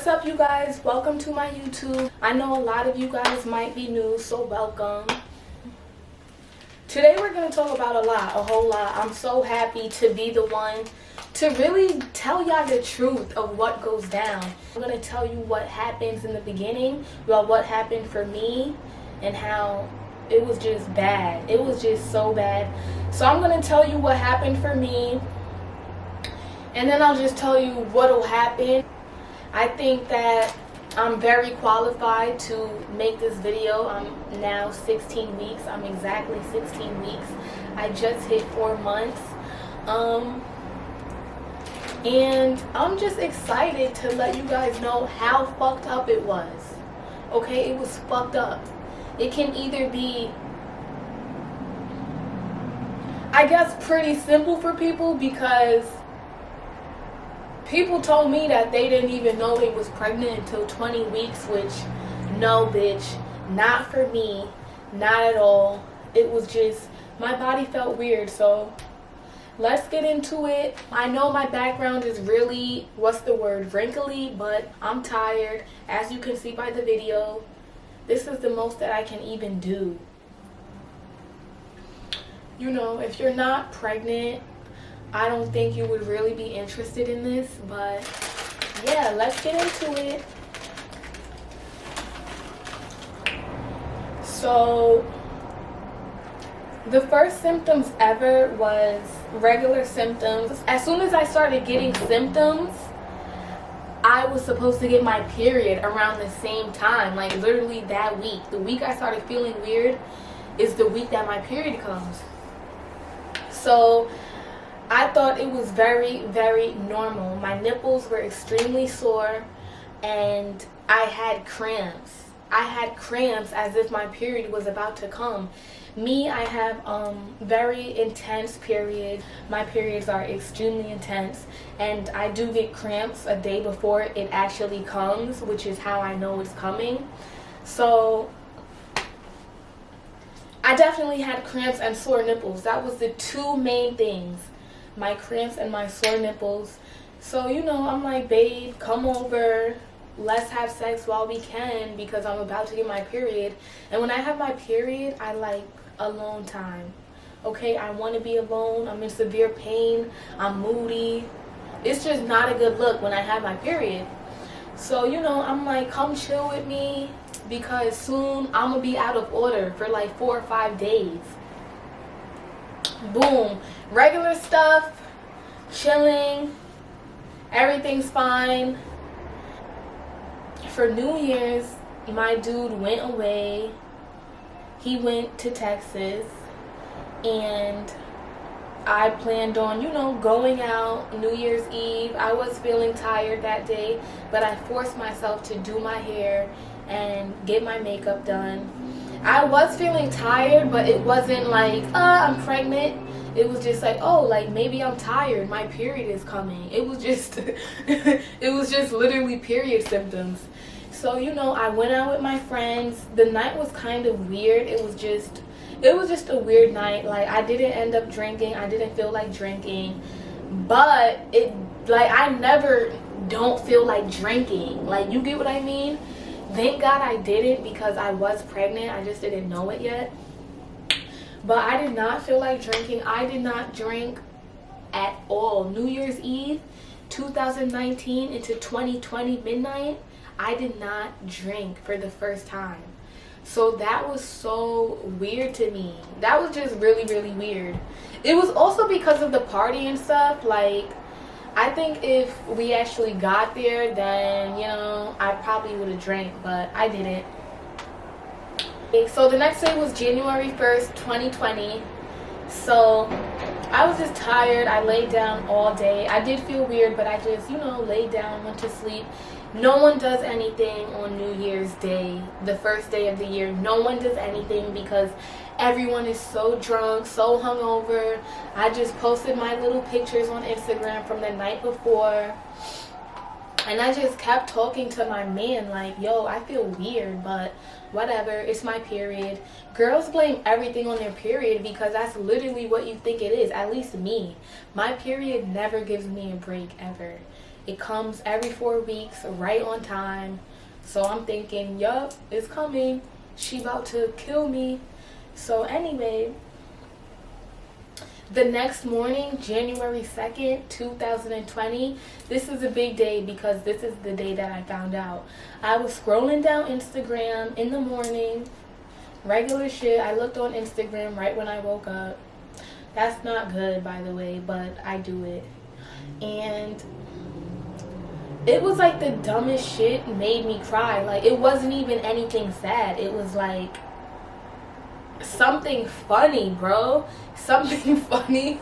up, you guys? Welcome to my YouTube. I know a lot of you guys might be new, so welcome. Today we're going to talk about a whole lot. I'm so happy to be the one to really tell y'all the truth of what goes down. I'm going to tell you what happens in the beginning, about what happened for me, and how it was just bad. It was just so bad. So I'm going to tell you what happened for me, and then I'll just tell you what'll happen. I think that I'm very qualified to make this video. I'm now 16 weeks. I'm exactly 16 weeks. I just hit 4 months. And I'm just excited to let you guys know how fucked up it was. Okay, it was fucked up. It can either be, I guess, pretty simple for people, because people told me that they didn't even know they was pregnant until 20 weeks, which, no bitch, not for me, not at all. It was just, my body felt weird, so let's get into it. I know my background is really, wrinkly, but I'm tired. As you can see by the video, this is the most that I can even do. You know, if you're not pregnant, I don't think you would really be interested in this, but yeah, let's get into it. So, the first symptoms ever was regular symptoms. As soon as I started getting symptoms, I was supposed to get my period around the same time, like literally that week. The week I started feeling weird is the week that my period comes. So I thought it was very, very normal. My nipples were extremely sore and I had cramps. I had cramps as if my period was about to come. Me, I have very intense periods. My periods are extremely intense, and I do get cramps a day before it actually comes, which is how I know it's coming. So I definitely had cramps and sore nipples. That was the two main things. My cramps and my sore nipples. So, you know, I'm like, babe, come over, let's have sex while we can, because I'm about to get my period. And when I have my period, I like alone time. Okay, I want to be alone. I'm in severe pain. I'm moody. It's just not a good look when I have my period. So, you know, I'm like, come chill with me, because soon I'm gonna be out of order for like 4 or 5 days. Boom. Regular stuff, chilling, everything's fine. For New Year's, my dude went away. He went to Texas, and I planned on, you know, going out New Year's Eve. I was feeling tired that day, but I forced myself to do my hair and get my makeup done. I was feeling tired, but it wasn't like, I'm pregnant. It was just like, oh, like maybe I'm tired, my period is coming. It was just it was just literally period symptoms. So, you know, I went out with my friends. The night was kind of weird. It was just a weird night. Like, I didn't end up drinking. I didn't feel like drinking. But I never don't feel like drinking. Like, you get what I mean? Thank God I didn't, because I was pregnant. I just didn't know it yet. But I did not feel like drinking. I did not drink at all. New Year's Eve, 2019 into 2020 midnight, I did not drink for the first time. So that was so weird to me. That was just really, really weird. It was also because of the party and stuff. Like, I think if we actually got there, then, you know, I probably would have drank, but I didn't. So the next day was January 1st, 2020. So I was just tired. I laid down all day. I did feel weird, but I just, you know, laid down, went to sleep. No one does anything on New Year's Day, the first day of the year. No one does anything because everyone is so drunk, so hungover. I just posted my little pictures on Instagram from the night before. And I just kept talking to my man like, yo, I feel weird, but whatever, it's my period. Girls blame everything on their period because that's literally what you think it is, at least me. My period never gives me a break, ever. It comes every 4 weeks, right on time. So I'm thinking, yup, it's coming. She about to kill me. So anyway, the next morning, January 2nd, 2020, this is a big day because this is the day that I found out. I was scrolling down Instagram in the morning, regular shit. I looked on Instagram right when I woke up. That's not good, by the way, but I do it. And it was like the dumbest shit made me cry. Like, it wasn't even anything sad. It was like something funny, bro. Something funny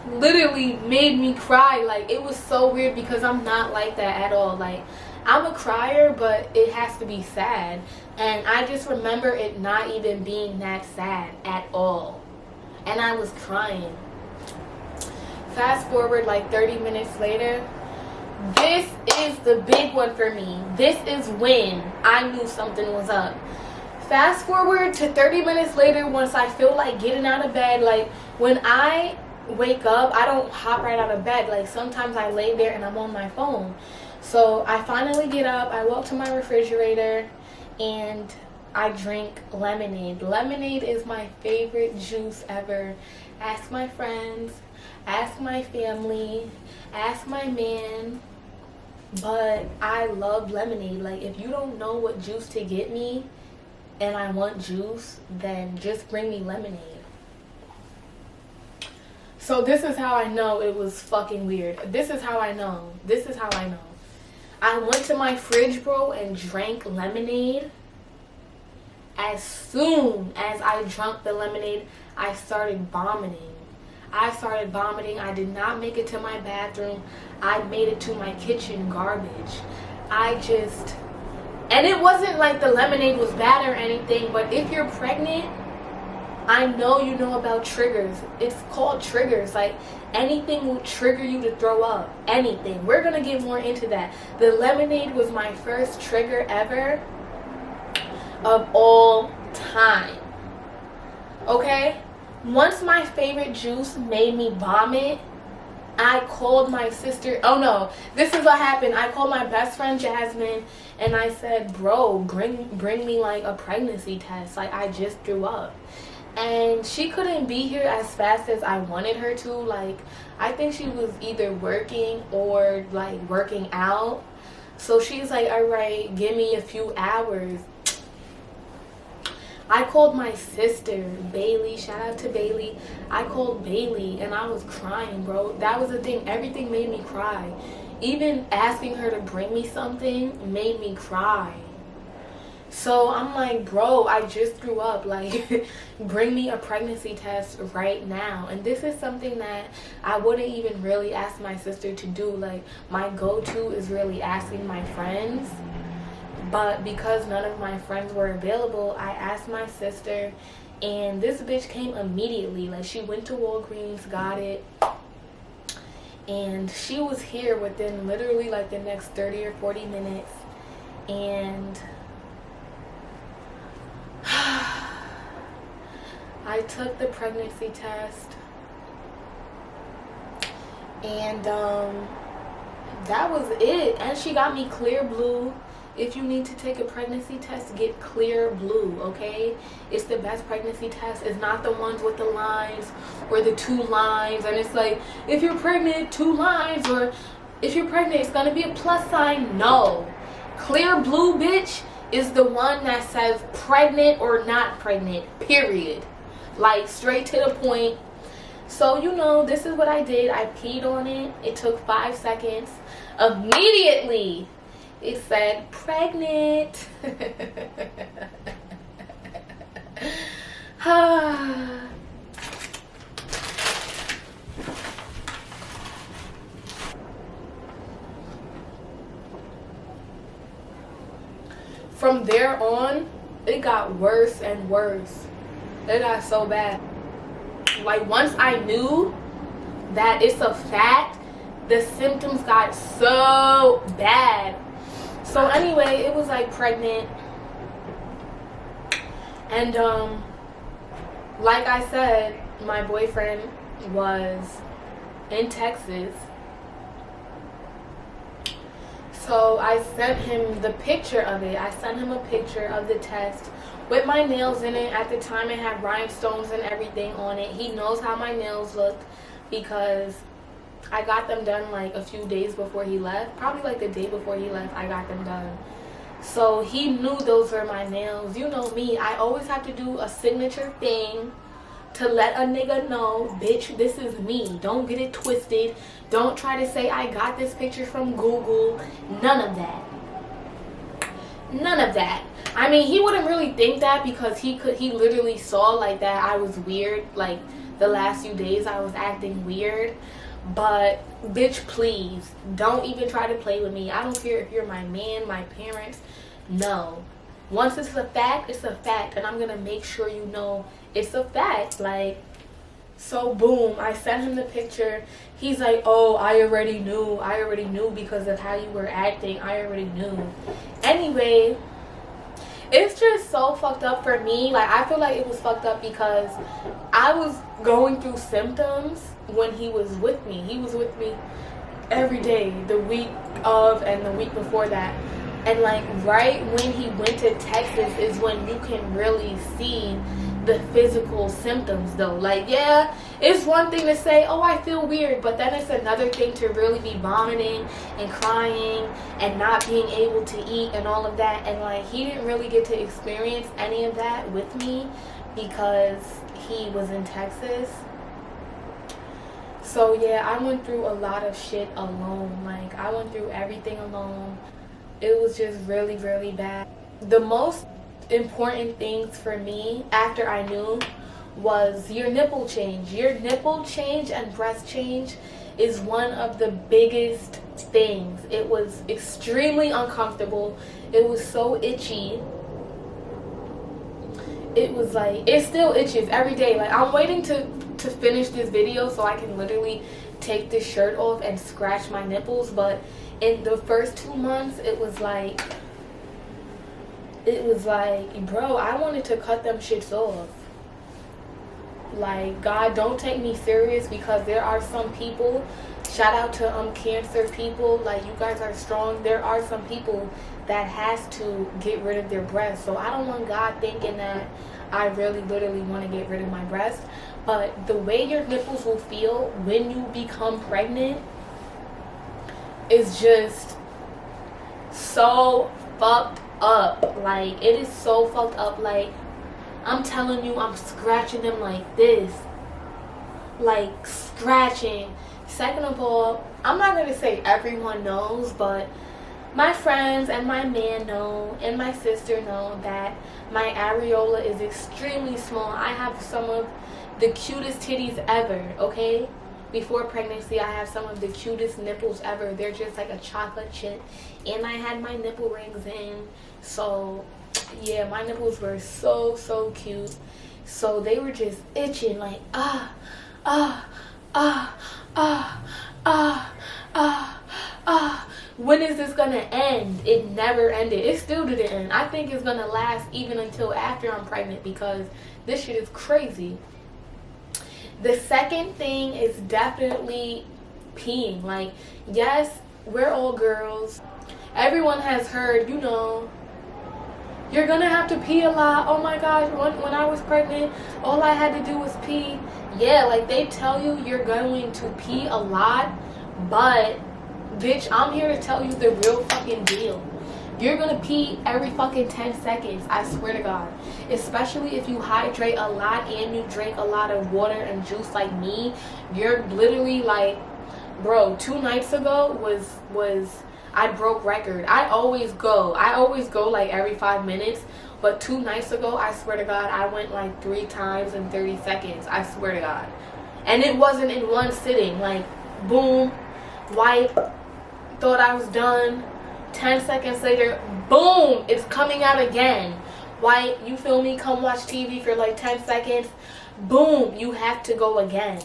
literally made me cry. Like, it was so weird because I'm not like that at all. Like, I'm a crier, but it has to be sad. And I just remember it not even being that sad at all. And I was crying. Fast forward like 30 minutes later. This is the big one for me. This is when I knew something was up. Fast forward to 30 minutes later, once I feel like getting out of bed. Like, when I wake up, I don't hop right out of bed. Like, sometimes I lay there and I'm on my phone. So I finally get up, I walk to my refrigerator, and I drink lemonade. Lemonade is my favorite juice ever. Ask my friends, ask my family, ask my man. But I love lemonade. Like, if you don't know what juice to get me and I want juice, then just bring me lemonade. So this is how I know it was fucking weird. This is how I know. I went to my fridge, bro, and drank lemonade. As soon as I drank the lemonade, I started vomiting. I did not make it to my bathroom. I made it to my kitchen garbage. And it wasn't like the lemonade was bad or anything, but if you're pregnant, I know you know about triggers. It's called triggers. Like, anything will trigger you to throw up. Anything. We're going to get more into that. The lemonade was my first trigger ever of all time. Okay? Once my favorite juice made me vomit, I called my sister. Oh no, this is what happened. I called my best friend Jasmine and I said, bro, bring me like a pregnancy test. Like, I just threw up. And she couldn't be here as fast as I wanted her to. Like, I think she was either working or like working out. So she's like, all right, give me a few hours. I called my sister, Bailey. Shout out to Bailey. I called Bailey and I was crying, bro. That was the thing. Everything made me cry. Even asking her to bring me something made me cry. So I'm like, bro, I just threw up. Like, bring me a pregnancy test right now. And this is something that I wouldn't even really ask my sister to do. Like, my go-to is really asking my friends. But because none of my friends were available, I asked my sister, and this bitch came immediately. Like, she went to Walgreens, got it, and she was here within literally like the next 30 or 40 minutes. And I took the pregnancy test, and that was it. And she got me clear blue. If you need to take a pregnancy test, get clear blue, okay? It's the best pregnancy test. It's not the ones with the lines or the 2 lines. And it's like, if you're pregnant, 2 lines. Or if you're pregnant, it's going to be a plus sign. No. Clear blue, bitch, is the one that says pregnant or not pregnant, period. Like, straight to the point. So, you know, this is what I did. I peed on it. It took 5 seconds. Immediately, it said pregnant. From there on, it got worse and worse. It got so bad. Like, once I knew that it's a fact, the symptoms got so bad. So anyway, it was like pregnant. And like I said, my boyfriend was in Texas. So I sent him the picture of it. I sent him a picture of the test with my nails in it. At the time, it had rhinestones and everything on it. He knows how my nails looked because I got them done like a few days before he left. Probably like the day before he left, I got them done. So he knew those were my nails. You know me, I always have to do a signature thing to let a nigga know, bitch, this is me. Don't get it twisted. Don't try to say I got this picture from Google. None of that. None of that. I mean, he wouldn't really think that because he literally saw like that I was weird. Like the last few days I was acting weird. But bitch, please don't even try to play with me. I don't care if you're my man, my parents. No. Once it's a fact, it's a fact, and I'm gonna make sure you know it's a fact. Like, so boom, I sent him the picture. He's like, oh, I already knew because of how you were acting. I already knew. Anyway, it's just so fucked up for me. Like, I feel like it was fucked up because I was going through symptoms when he was with me. He was with me every day, the week of and the week before that. And like right when he went to Texas is when you can really see the physical symptoms though. Like, yeah, it's one thing to say, oh, I feel weird, but then it's another thing to really be vomiting and crying and not being able to eat and all of that. And like, he didn't really get to experience any of that with me because he was in Texas. So yeah, I went through a lot of shit alone. Like, I went through everything alone. It was just really, really bad. The most important things for me after I knew was your nipple change. Your nipple change and breast change is one of the biggest things. It was extremely uncomfortable. It was so itchy. It was like, it still itches every day. Like, I'm waiting to finish this video so I can literally take this shirt off and scratch my nipples. But in the first 2 months, it was like, bro, I wanted to cut them shits off. Like, God, don't take me serious because there are some people, shout out to cancer people, like, you guys are strong. There are some people that has to get rid of their breasts. So I don't want God thinking that I really literally want to get rid of my breast. But the way your nipples will feel when you become pregnant is just so fucked up. Like, it is so fucked up. Like, I'm telling you, I'm scratching them like this. Like, scratching. Second of all, I'm not going to say everyone knows, but my friends and my man know, and my sister know that my areola is extremely small. I have some of the cutest titties ever, okay? Before pregnancy, I have some of the cutest nipples ever. They're just like a chocolate chip. And I had my nipple rings in. So, yeah, my nipples were so, so cute. So they were just itching like, when is this gonna end? It never ended. It still didn't end. I think it's gonna last even until after I'm pregnant because this shit is crazy. The second thing is definitely peeing. Like, yes, we're all girls. Everyone has heard, you know, you're gonna have to pee a lot. Oh my gosh, when I was pregnant, all I had to do was pee. Yeah, like, they tell you you're going to pee a lot, but bitch, I'm here to tell you the real fucking deal. You're gonna pee every fucking 10 seconds, I swear to God. Especially if you hydrate a lot and you drink a lot of water and juice like me. You're literally like, bro, 2 nights ago was I broke record. I always go like every 5 minutes. But 2 nights ago, I swear to God, I went like 3 times in 30 seconds. I swear to God. And it wasn't in one sitting. Like, boom, wipe, thought I was done. 10 seconds later, boom, it's coming out again. Wipe, you feel me? Come watch TV for like 10 seconds. Boom, you have to go again.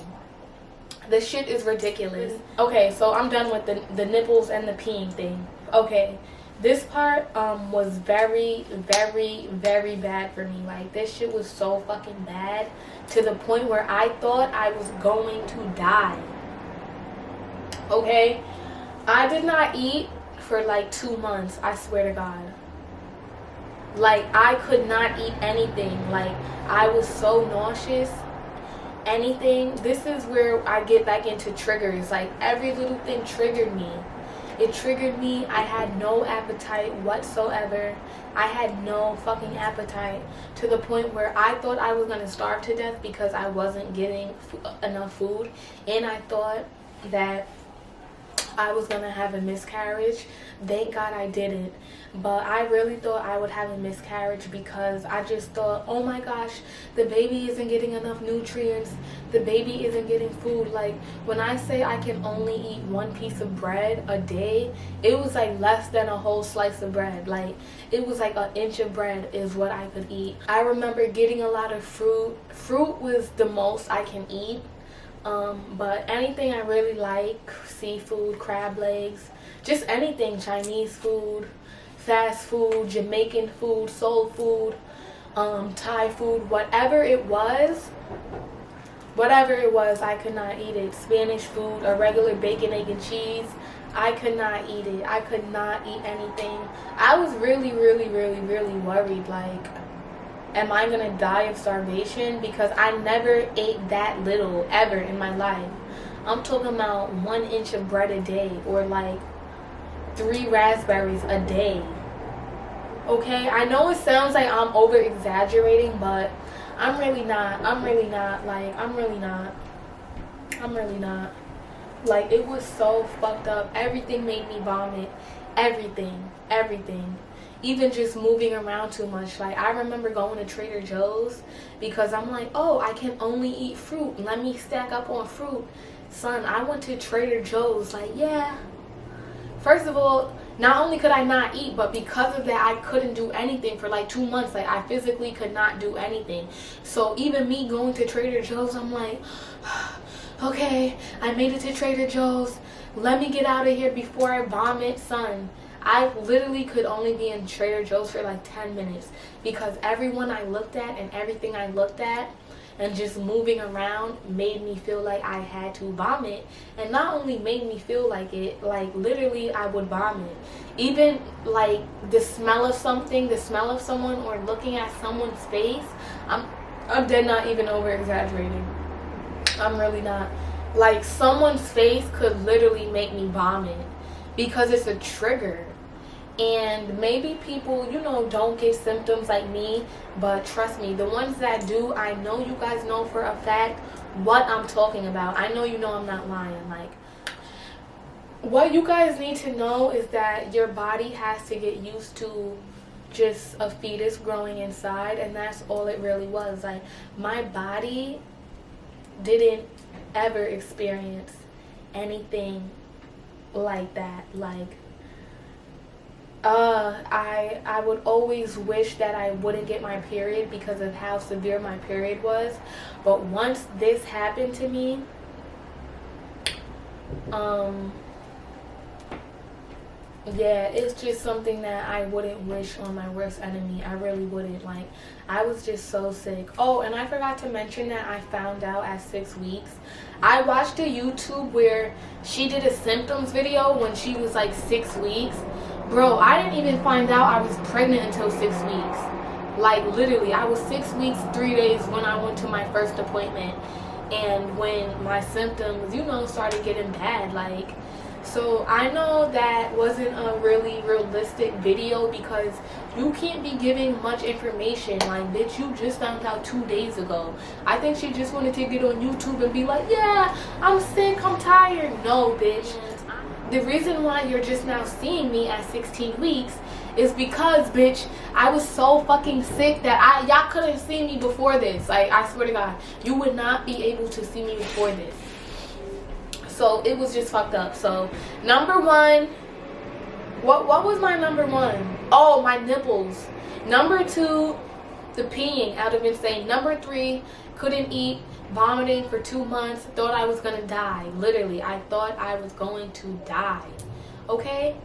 This shit is ridiculous. Okay, so I'm done with the nipples and the peeing thing. Okay, this part was very, very, very bad for me. Like, this shit was so fucking bad to the point where I thought I was going to die. Okay, I did not eat for like 2 months, I swear to God. Like, I could not eat anything. Like, I was so nauseous. Anything. This is where I get back into triggers. Like, every little thing triggered me. It triggered me. I had no appetite whatsoever. I had no fucking appetite, to the point where I thought I was going to starve to death because I wasn't getting enough food. And I thought that I was going to have a miscarriage. Thank God I didn't. But I really thought I would have a miscarriage because I just thought, oh my gosh, the baby isn't getting enough nutrients. The baby isn't getting food. Like, when I say I can only eat 1 piece of bread a day, it was like less than a whole slice of bread. Like, it was like 1 inch of bread is what I could eat. I remember getting a lot of fruit. Fruit was the most I can eat. But anything I really like, seafood, crab legs, just anything, Chinese food, fast food, Jamaican food, soul food, Thai food, whatever it was, I could not eat it. Spanish food, a regular bacon, egg, and cheese, I could not eat it. I could not eat anything. I was really, really, really, really worried, like, am I gonna die of starvation? Because I never ate that little ever in my life. I'm talking about 1 inch of bread a day, or like 3 raspberries a day. Okay, I know it sounds like I'm over exaggerating, but I'm really not. Like, it was so fucked up. Everything made me vomit. Everything. Even just moving around too much. Like, I remember going to Trader Joe's because I'm like, oh, I can only eat fruit. Let me stack up on fruit. Son, I went to Trader Joe's. Like, yeah. First of all, not only could I not eat, but because of that, I couldn't do anything for like 2 months. Like, I physically could not do anything. So even me going to Trader Joe's, I'm like, okay, I made it to Trader Joe's. Let me get out of here before I vomit. Son, I literally could only be in Trader Joe's for like 10 minutes because everyone I looked at and everything I looked at and just moving around made me feel like I had to vomit. And not only made me feel like it, like literally I would vomit. Even like the smell of something, the smell of someone, or looking at someone's face, I'm dead not even over exaggerating. I'm really not. Like, someone's face could literally make me vomit because it's a trigger. And maybe people, don't get symptoms like me, but trust me, the ones that do, I know you guys know for a fact what I'm talking about. I know I'm not lying. Like, what you guys need to know is that your body has to get used to just a fetus growing inside, and that's all it really was. Like, my body didn't ever experience anything like that. Like, I would always wish that I wouldn't get my period because of how severe my period was. But once this happened to me, yeah, it's just something that I wouldn't wish on my worst enemy. I really wouldn't. Like, I was just so sick. Oh, and I forgot to mention that I found out at 6 weeks. I watched a YouTube where she did a symptoms video when she was like 6 weeks. Bro, I didn't even find out I was pregnant until 6 weeks. Like, literally, I was 6 weeks, 3 days when I went to my first appointment. And when my symptoms, started getting bad, like, so I know that wasn't a really realistic video because you can't be giving much information. Like, bitch, you just found out 2 days ago. I think she just wanted to get on YouTube and be like, yeah, I'm sick, I'm tired. No, bitch. The reason why you're just now seeing me at 16 weeks is because, bitch, I was so fucking sick that y'all couldn't see me before this. Like, I swear to God, you would not be able to see me before this. So it was just fucked up. So number one, what was my number one? Oh, my nipples. Number two, the peeing out of insane. Number three, couldn't eat, vomiting for 2 months, thought I was gonna die. Literally, I thought I was going to die. Okay?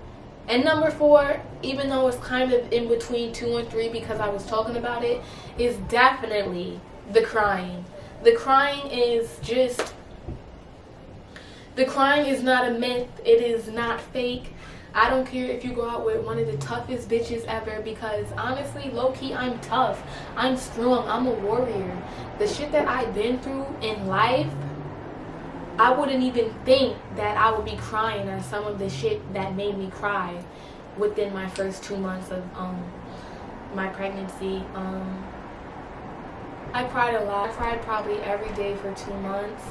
And number four, even though it's kind of in between 2 and 3 because I was talking about it, is definitely the crying. The crying is just... The crying is not a myth. It is not fake. I don't care if you go out with one of the toughest bitches ever, because honestly, low-key, I'm tough. I'm strong. I'm a warrior. The shit that I've been through in life, I wouldn't even think that I would be crying at some of the shit that made me cry within my first 2 months of my pregnancy. I cried a lot. I cried probably every day for 2 months.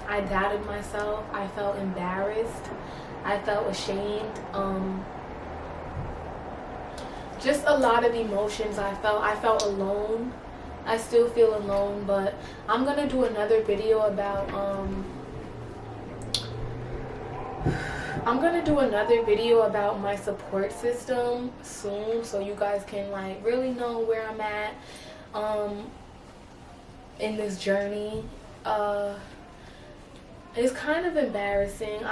I doubted myself. I felt embarrassed. I felt ashamed. Just a lot of emotions I felt. I felt alone. I still feel alone, but I'm gonna do another video about my support system soon, so you guys can like really know where I'm at in this journey. It's kind of embarrassing.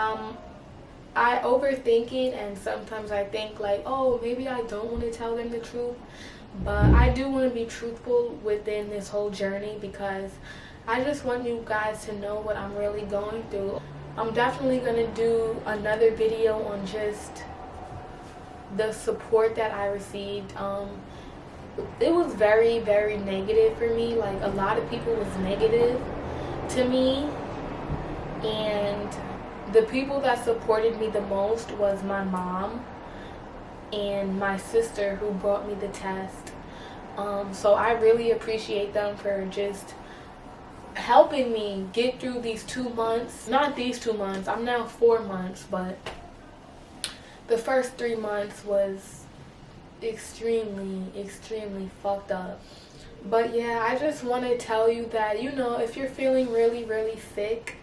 I overthink it, and sometimes I think like, oh, maybe I don't want to tell them the truth, but I do want to be truthful within this whole journey, because I just want you guys to know what I'm really going through. I'm definitely going to do another video on just the support that I received. It was very, very negative for me. Like, a lot of people was negative to me, and the people that supported me the most was my mom and my sister, who brought me the test. So I really appreciate them for just helping me get through these 2 months. Not these 2 months, I'm now 4 months, but the first 3 months was extremely fucked up. But yeah, I just want to tell you that, you know, if you're feeling really, really sick,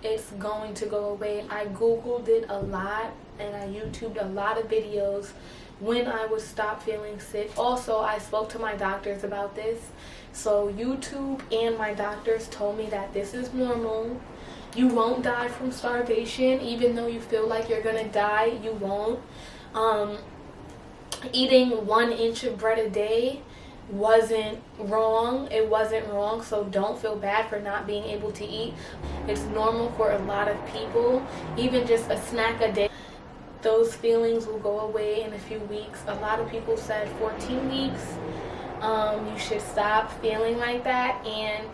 it's going to go away. I googled it a lot, and I YouTubed a lot of videos when I would stop feeling sick. Also, I spoke to my doctors about this. So YouTube and my doctors told me that this is normal. You won't die from starvation. Even though you feel like you're gonna die, you won't. Eating 1 inch of bread a day wasn't wrong. It wasn't wrong, so don't feel bad for not being able to eat. It's normal for a lot of people. Even just a snack a day, those feelings will go away in a few weeks. A lot of people said 14 weeks you should stop feeling like that, and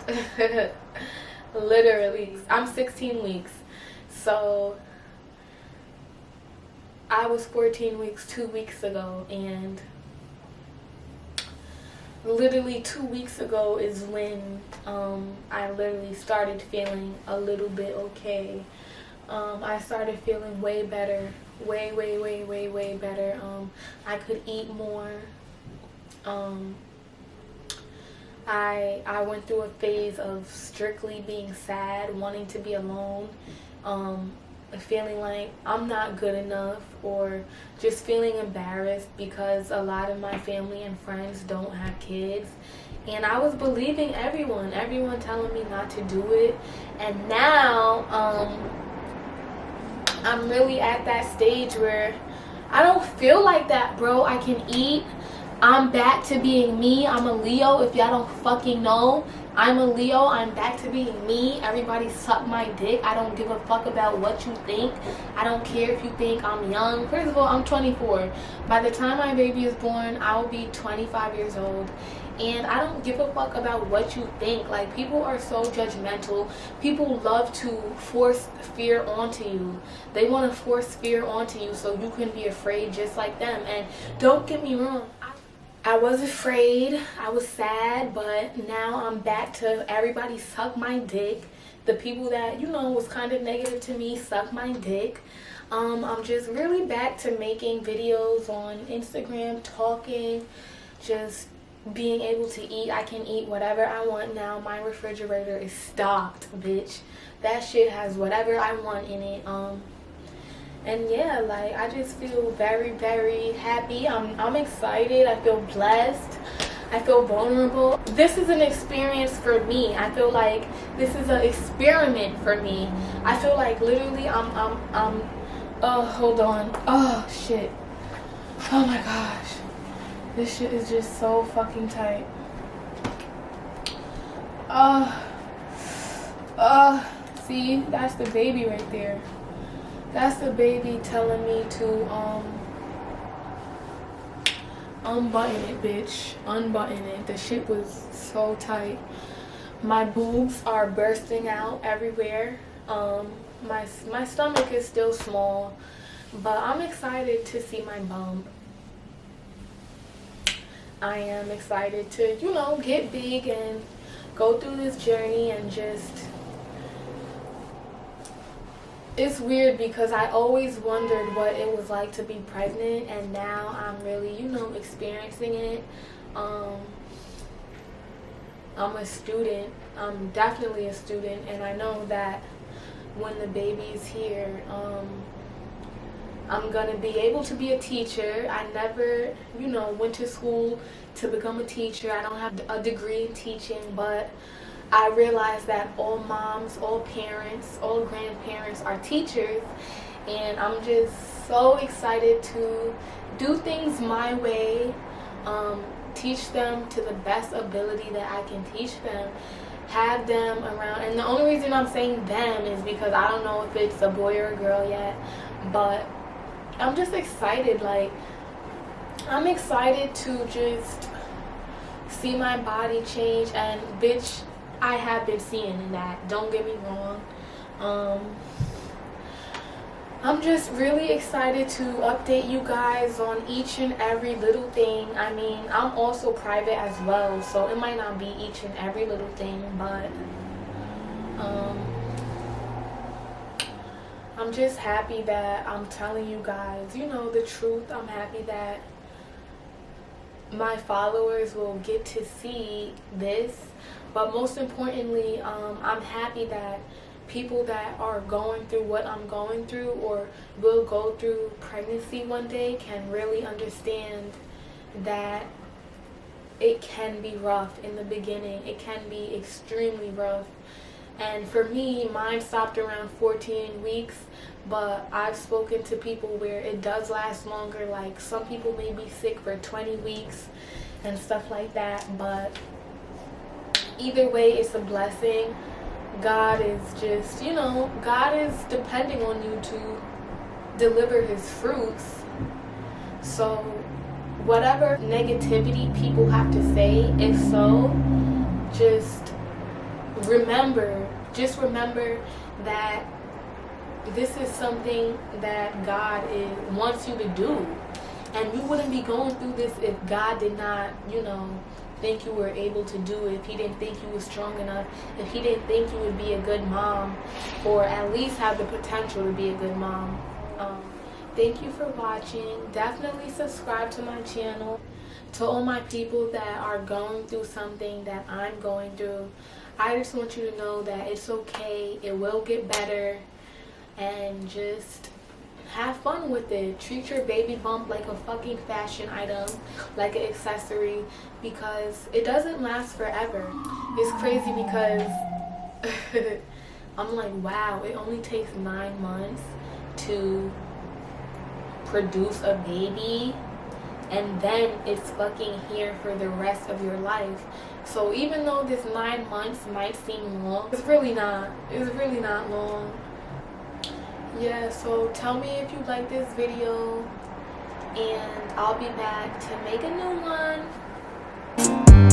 literally, I'm 16 weeks, so I was 14 weeks 2 weeks ago, and literally 2 weeks ago is when I literally started feeling a little bit okay. I started feeling way better, way better. I could eat more. I went through a phase of strictly being sad, wanting to be alone, feeling like I'm not good enough, or just feeling embarrassed because a lot of my family and friends don't have kids. And I was believing everyone telling me not to do it. And now I'm really at that stage where I don't feel like that, bro. I can eat. I'm back to being me. I'm a Leo, if y'all don't fucking know. I'm a Leo. I'm back to being me. Everybody suck my dick. I don't give a fuck about what you think. I don't care if you think I'm young. First of all, I'm 24. By the time my baby is born, I will be 25 years old. And I don't give a fuck about what you think. Like, people are so judgmental. People love to force fear onto you. They want to force fear onto you so you can be afraid just like them. And don't get me wrong, I was afraid, I was sad, but now I'm back to everybody suck my dick. The people that, you know, was kind of negative to me, suck my dick. I'm just really back to making videos on Instagram, talking, just being able to eat. I can eat whatever I want now. My refrigerator is stocked, bitch. That shit has whatever I want in it. And yeah, like, I just feel very happy. I'm excited. I feel blessed. I feel vulnerable. This is an experience for me. I feel like this is an experiment for me. I feel like literally oh, hold on. Oh shit. Oh my gosh. This shit is just so fucking tight. See, that's the baby right there. That's the baby telling me to unbutton it, bitch. Unbutton it. The shit was so tight. My boobs are bursting out everywhere. My stomach is still small, but I'm excited to see my bum. I am excited to, you know, get big and go through this journey and just... It's weird because I always wondered what it was like to be pregnant, and now I'm really, you know, experiencing it. I'm a student. I'm definitely a student, and I know that when the baby's here, I'm gonna be able to be a teacher. I never, you know, went to school to become a teacher. I don't have a degree in teaching, but I realized that all moms, all parents, all grandparents are teachers, and I'm just so excited to do things my way, teach them to the best ability that I can teach them, have them around. And the only reason I'm saying them is because I don't know if it's a boy or a girl yet, but I'm just excited. Like, I'm excited to just see my body change, and bitch, I have been seeing that, don't get me wrong. I'm just really excited to update you guys on each and every little thing. I mean, I'm also private as well, so it might not be each and every little thing, but I'm just happy that I'm telling you guys, you know, the truth. I'm happy that my followers will get to see this. But most importantly, I'm happy that people that are going through what I'm going through or will go through pregnancy one day can really understand that it can be rough in the beginning. It can be extremely rough. And for me, mine stopped around 14 weeks, but I've spoken to people where it does last longer. Like, some people may be sick for 20 weeks and stuff like that, but either way, it's a blessing. God is just, you know, God is depending on you to deliver his fruits. So whatever negativity people have to say, if so, just remember that this is something that God wants you to do. And you wouldn't be going through this if God did not, you know, think you were able to do it, if he didn't think you were strong enough, if he didn't think you would be a good mom, or at least have the potential to be a good mom. Thank you for watching. Definitely subscribe to my channel. To all my people that are going through something that I'm going through, I just want you to know that it's okay, it will get better, and just have fun with it. Treat your baby bump like a fucking fashion item, like an accessory, because it doesn't last forever. It's crazy because I'm like, wow, it only takes 9 months to produce a baby, and then it's fucking here for the rest of your life. So even though this 9 months might seem long, it's really not. It's really not long. Yeah, so tell me if you like this video, and I'll be back to make a new one.